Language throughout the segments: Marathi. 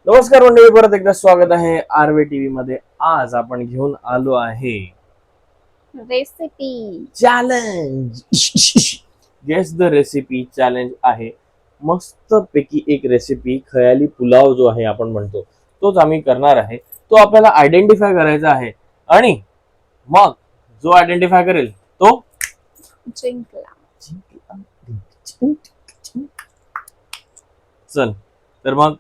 नमस्कार मंडळी, परत एकदा स्वागत आहे आरवे टीव्ही मध्ये. आज आपण घेऊन आलो आहे recipe challenge. Guess the recipe challenge आहे. मस्त पैकी एक रेसिपी, खयाली पुलाव जो आहे आपण म्हणतो तोच आम्ही करणार आहे. तो आपल्याला आयडेंटिफाय करायचा आहे आणि मग जो आयडेंटिफाय करेल तो जिंकला. चल तर मग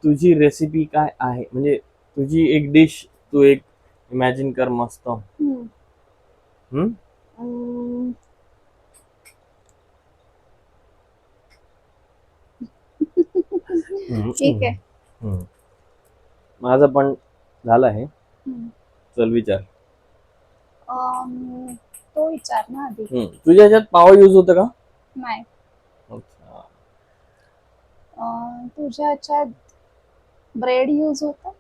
तुझी रेसिपी काय आहे, म्हणजे तुझी एक डिश तू एक इमॅजिन कर मस्त. हम्म. ठीक आहे. माझं पण झालं आहे. चल विचार. तो विचार ना आधी. तुझ्या ह्याच्यात पाव यूज होतं का? नाही. अच्छा. तुझ्या ह्याच्यात ब्रेड यूज होता?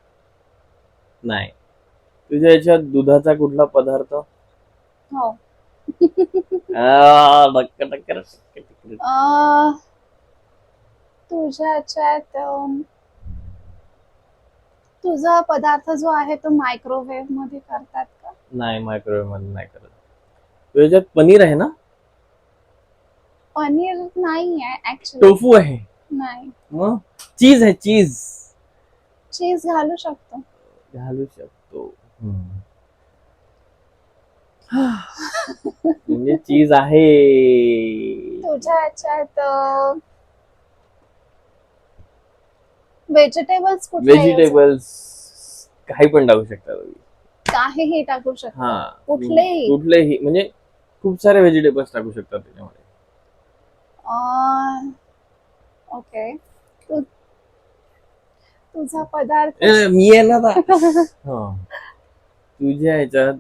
नाही. तुझ्या ह्याच्यात दुधाचा कुठला पदार्थ? हो. टक्कर टक्कर. तुझ्या ह्याच्यात तुझा पदार्थ जो आहे तो मायक्रोवेव्ह मध्ये करतात का? नाही, मायक्रोवेव्ह मध्ये नाही करत. तुझ्या ह्याच्यात पनीर आहे ना? पनीर नाही आहे ऍक्च्युली. टोफू आहे? नाही. मग चीज आहे, चीज. चीज घालू शकतो. घालू शकतो. म्हणजे चीज आहे. तुझ्या ह्याच्यात व्हेजिटेबल्स व्हेजिटेबल्स काही पण टाकू शकता तुम्ही. काहीही टाकू शकतो. हा, कुठलेही म्हणजे खूप सारे व्हेजिटेबल्स टाकू शकता त्याच्यामध्ये. ओके. तुझा पदार्थ मी आहे ना आता. तुझ्या ह्याच्यात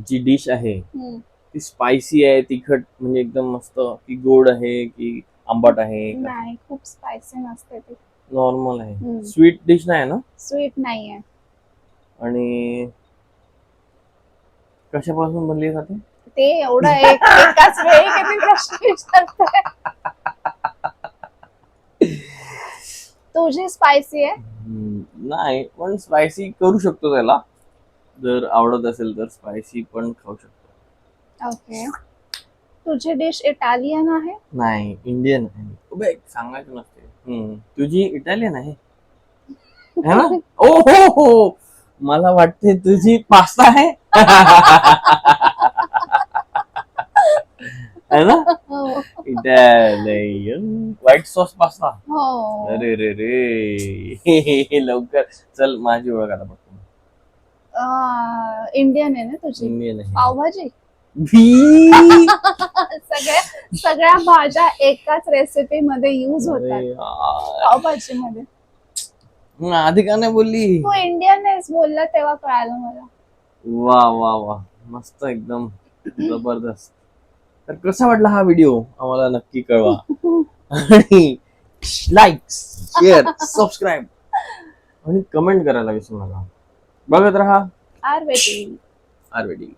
जी डिश आहे ती स्पायसी आहे, तिखट म्हणजे एकदम मस्त, की गोड आहे की आंबट आहे? नाही, खूप स्पायसी नसते ती. नॉर्मल आहे. स्वीट डिश नाही ना? स्वीट नाहीये. आणि कशापासून बनली जाते ते एवढं एकाच वेळी किती प्रश्न विचारताय? तुझी स्पायसी आहे? नाही, पण स्पायसी करू शकतो त्याला, जर आवडत असेल तर स्पायसी पण खाऊ शकतो. ओके. तुझी डिश इटालियन आहे? नाही, इंडियन आहे. सांगायचं नसते. तुझी इटालियन आहे है ना? ओ हो हो, मला वाटते तुझी पास्ता आहे. है ना? Italian white sauce pasta. हो. अरे रे रे. लवकर चल, माझी ओळख आता बघ. इंडियन आहे ना तुझी? इंडियन आहे. पावभाजी. सगळ्या भाज्या एकाच रेसिपी मध्ये यूज होतात पावभाजी मध्ये. आधी का नाही बोलली? तू इंडियन आहेस बोलला तेव्हा कळालं मला. वा वा वा, मस्त, एकदम जबरदस्त. तर कसा वाटला हा व्हिडिओ आम्हाला नक्की कळवा. आणि लाईक, शेअर, सबस्क्राईब आणि कमेंट करायला विसरू नका. बघत राहा आरवे टीव्ही. आरवे टीव्ही.